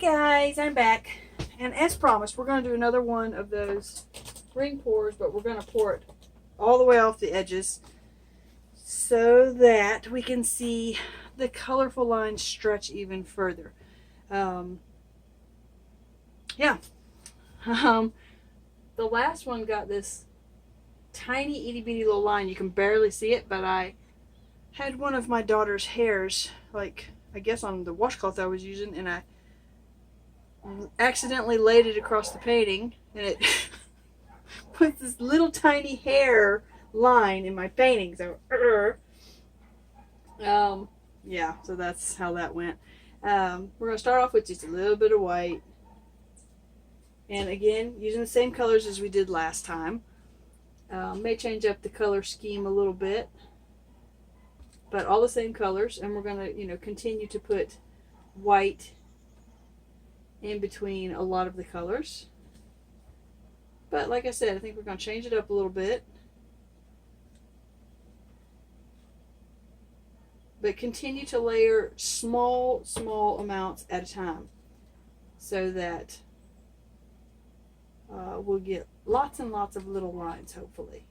Guys, I'm back, and as promised we're going to do another one of those ring pours, but we're going to pour it all the way off the edges so that we can see the colorful lines stretch even further. Yeah. The last one got this tiny itty bitty little line. You can barely see it, but I had one of my daughter's hairs, like I guess on the washcloth I was using, and I accidentally laid it across the painting, and it put this little tiny hair line in my painting. So, yeah, so that's how that went. We're going to start off with just a little bit of white. And again, using the same colors as we did last time. May change up the color scheme a little bit, but all the same colors. And we're going to, continue to put white in between a lot of the colors. But like I said, I think we're going to change it up a little bit. But continue to layer small amounts at a time so that we'll get lots and lots of little lines, hopefully.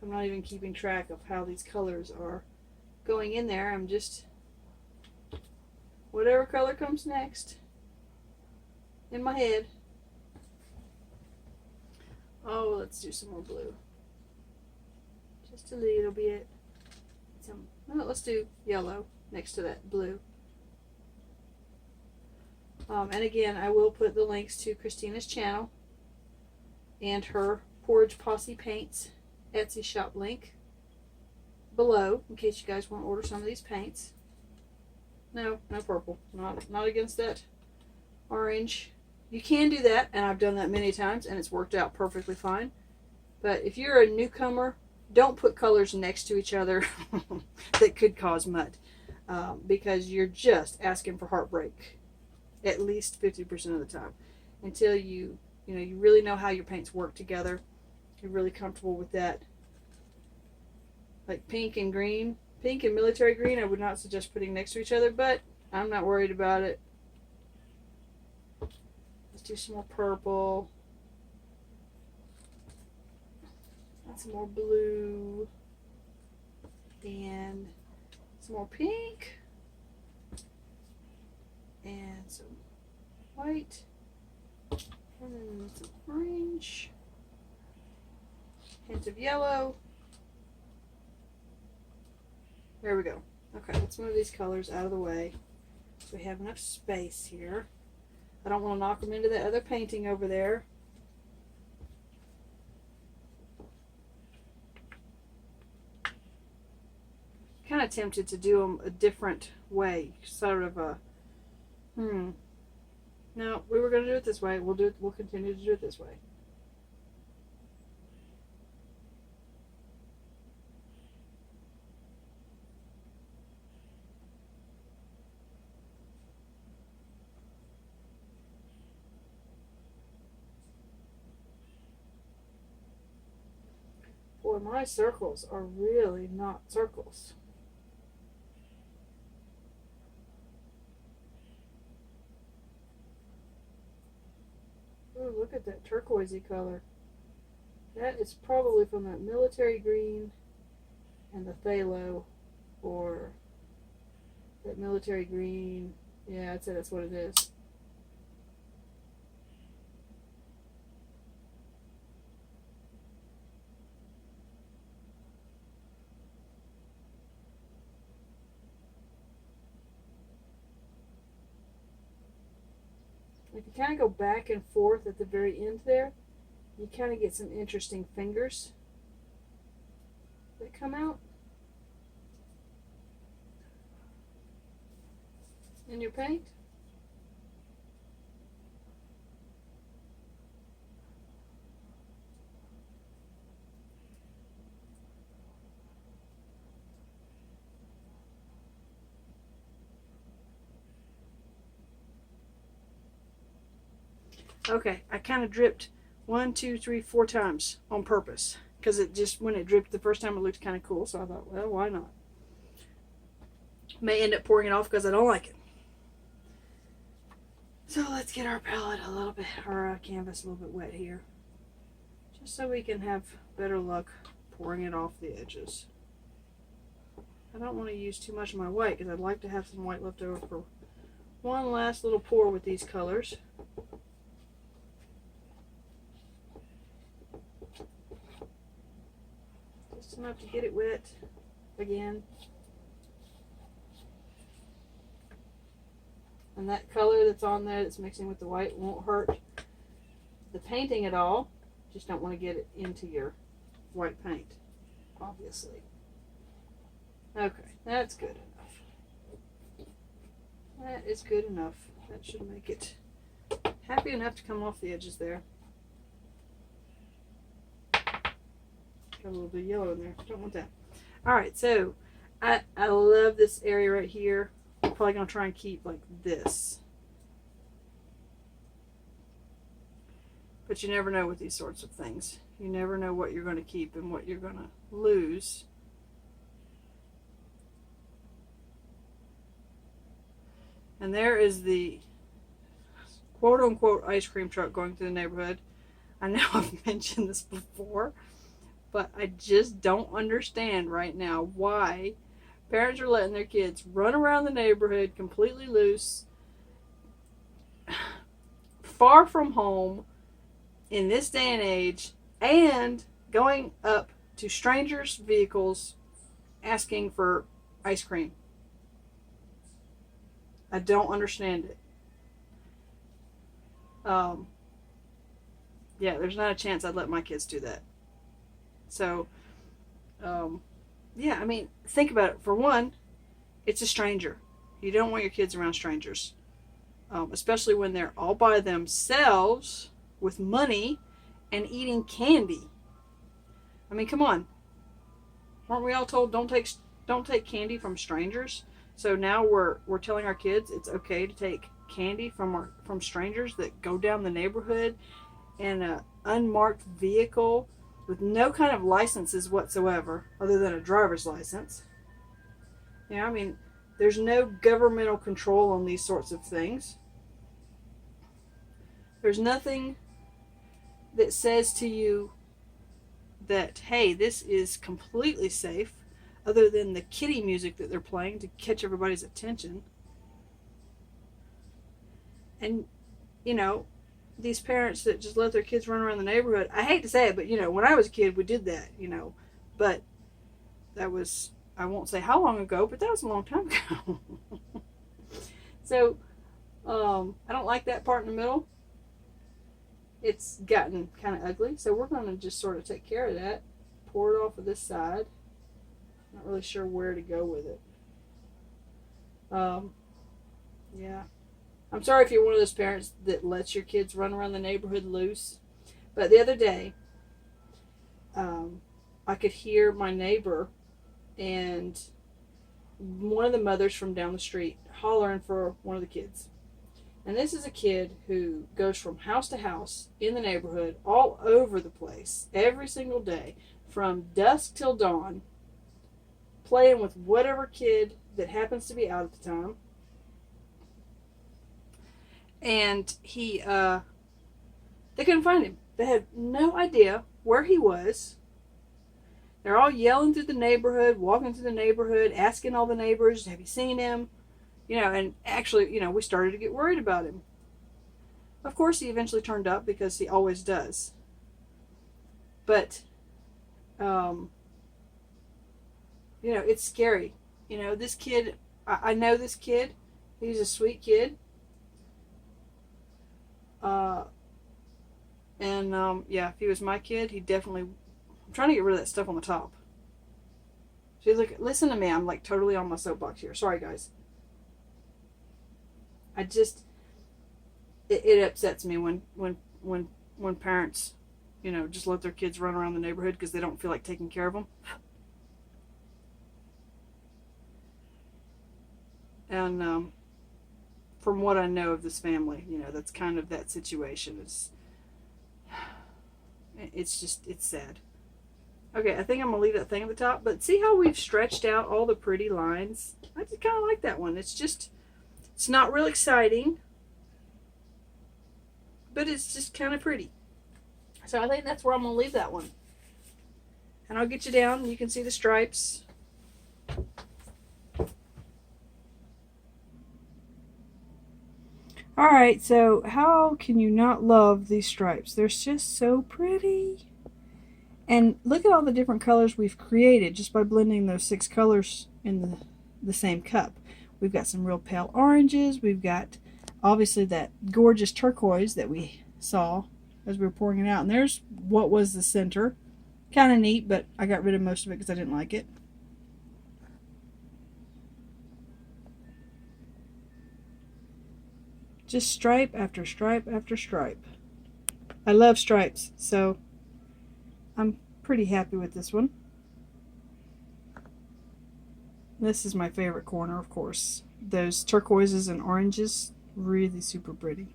I'm not even keeping track of how these colors are going in there. I'm just, whatever color comes next in my head. Oh, let's do some more blue. Just a little bit. Let's do yellow next to that blue. And again, I will put the links to Christina's channel and her Porridge Posse Paints Etsy shop link below in case you guys want to order some of these paints. No purple. Not against that orange. You can do that, and I've done that many times, and it's worked out perfectly fine. But if you're a newcomer, don't put colors next to each other that could cause mud, because you're just asking for heartbreak at least 50% of the time until you really know how your paints work together. You're really comfortable with that. Like pink and green, pink and military green, I would not suggest putting next to each other, but I'm not worried about it. Let's do some more purple. And some more blue. And some more pink. And some white. And then some orange. Hint of yellow. There we go. Okay, let's move these colors out of the way so we have enough space here. I don't want to knock them into that other painting over there. Kind of tempted to do them a different way, sort of a no, we were going to do it this way. We'll continue to do it this way. Boy, my circles are really not circles. Ooh, look at that turquoisey color. That is probably from that military green and the phthalo, or that military green. Yeah, I'd say that's what it is. If you kind of go back and forth at the very end there, you kind of get some interesting fingers that come out in your paint. Okay, I kind of dripped 1, 2, 3, 4 times on purpose because it just, when it dripped the first time, it looked kind of cool. So I thought, well, why not? May end up pouring it off because I don't like it. So let's get our palette a little bit, our canvas a little bit wet here, just so we can have better luck pouring it off the edges. I don't want to use too much of my white because I'd like to have some white left over for one last little pour with these colors. Just enough to get it wet again. And that color that's on there that's mixing with the white won't hurt the painting at all. Just don't want to get it into your white paint, obviously. Okay, that's good enough. That is good enough. That should make it happy enough to come off the edges there. Got a little bit of yellow in there. Don't want that. Alright, so I love this area right here. I'm probably going to try and keep like this. But you never know with these sorts of things. You never know what you're going to keep and what you're going to lose. And there is the quote-unquote ice cream truck going through the neighborhood. I know I've mentioned this before, but I just don't understand right now why parents are letting their kids run around the neighborhood completely loose, far from home, in this day and age, and going up to strangers' vehicles asking for ice cream. I don't understand it. Yeah, there's not a chance I'd let my kids do that. So, yeah, I mean, think about it. For one, it's a stranger. You don't want your kids around strangers, especially when they're all by themselves with money and eating candy. I mean, come on. Weren't we all told don't take candy from strangers? So now we're telling our kids it's okay to take candy from strangers that go down the neighborhood in an unmarked vehicle with no kind of licenses whatsoever other than a driver's license. You know, I mean, there's no governmental control on these sorts of things. There's nothing that says to you that, hey, this is completely safe, other than the kiddie music that they're playing to catch everybody's attention. And, you know, these parents that just let their kids run around the neighborhood, I hate to say it, but, you know, when I was a kid, we did that, you know. But that was, I won't say how long ago, but that was a long time ago. So, I don't like that part in the middle. It's gotten kind of ugly, so we're going to just sort of take care of that. Pour it off of this side. Not really sure where to go with it. Yeah. I'm sorry if you're one of those parents that lets your kids run around the neighborhood loose. But the other day, I could hear my neighbor and one of the mothers from down the street hollering for one of the kids. And this is a kid who goes from house to house in the neighborhood, all over the place, every single day, from dusk till dawn, playing with whatever kid that happens to be out at the time. And they couldn't find him. They had no idea where he was. They're all yelling through the neighborhood, walking through the neighborhood, asking all the neighbors, have you seen him? You know, and actually, you know, we started to get worried about him. Of course, he eventually turned up because he always does. But, you know, it's scary. You know, this kid, I know this kid. He's a sweet kid. Yeah, if he was my kid, he definitely, I'm trying to get rid of that stuff on the top. See, look, listen to me. I'm like totally on my soapbox here. Sorry, guys. I just, it upsets me when parents, you know, just let their kids run around the neighborhood because they don't feel like taking care of them. And from what I know of this family, you know, that's kind of that situation. It's just, it's sad. Okay, I think I'm going to leave that thing at the top. But see how we've stretched out all the pretty lines? I just kind of like that one. It's just, it's not real exciting, but it's just kind of pretty. So I think that's where I'm going to leave that one. And I'll get you down and you can see the stripes. Alright, so how can you not love these stripes? They're just so pretty. And look at all the different colors we've created just by blending those 6 colors in the same cup. We've got some real pale oranges. We've got obviously that gorgeous turquoise that we saw as we were pouring it out. And there's what was the center. Kind of neat, but I got rid of most of it because I didn't like it. Just stripe after stripe after stripe. I love stripes, so I'm pretty happy with this one. This is my favorite corner, of course. Those turquoises and oranges, really super pretty.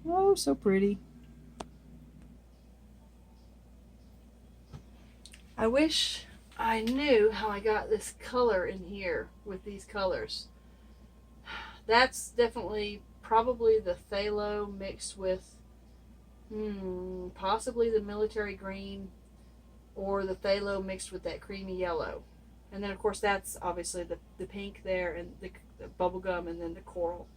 Oh, so pretty. I wish I knew how I got this color in here with these colors. That's definitely probably the phthalo mixed with possibly the military green, or the phthalo mixed with that creamy yellow. And then of course that's obviously the pink there, and the bubblegum, and then the coral.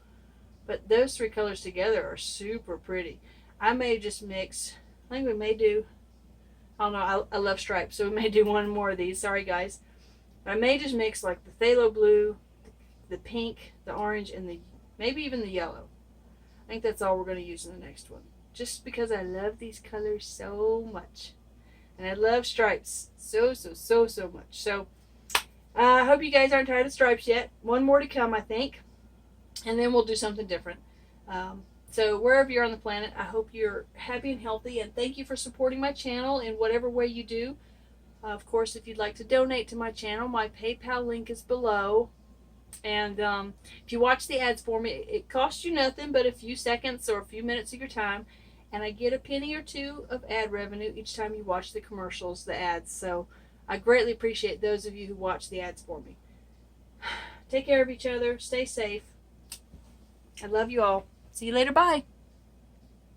But those 3 colors together are super pretty. I may just mix, I think we may do, I don't know, I love stripes, so we may do one more of these. Sorry guys. I may just mix like the phthalo blue, the pink, the orange, and maybe even the yellow. I think that's all we're going to use in the next one. Just because I love these colors so much. And I love stripes so much. So I hope you guys aren't tired of stripes yet. One more to come, I think. And then we'll do something different. So wherever you're on the planet, I hope you're happy and healthy. And thank you for supporting my channel in whatever way you do. Of course, if you'd like to donate to my channel, my PayPal link is below. And if you watch the ads for me, it costs you nothing but a few seconds or a few minutes of your time. And I get a penny or 2 of ad revenue each time you watch the commercials, the ads. So I greatly appreciate those of you who watch the ads for me. Take care of each other. Stay safe. I love you all. See you later. Bye.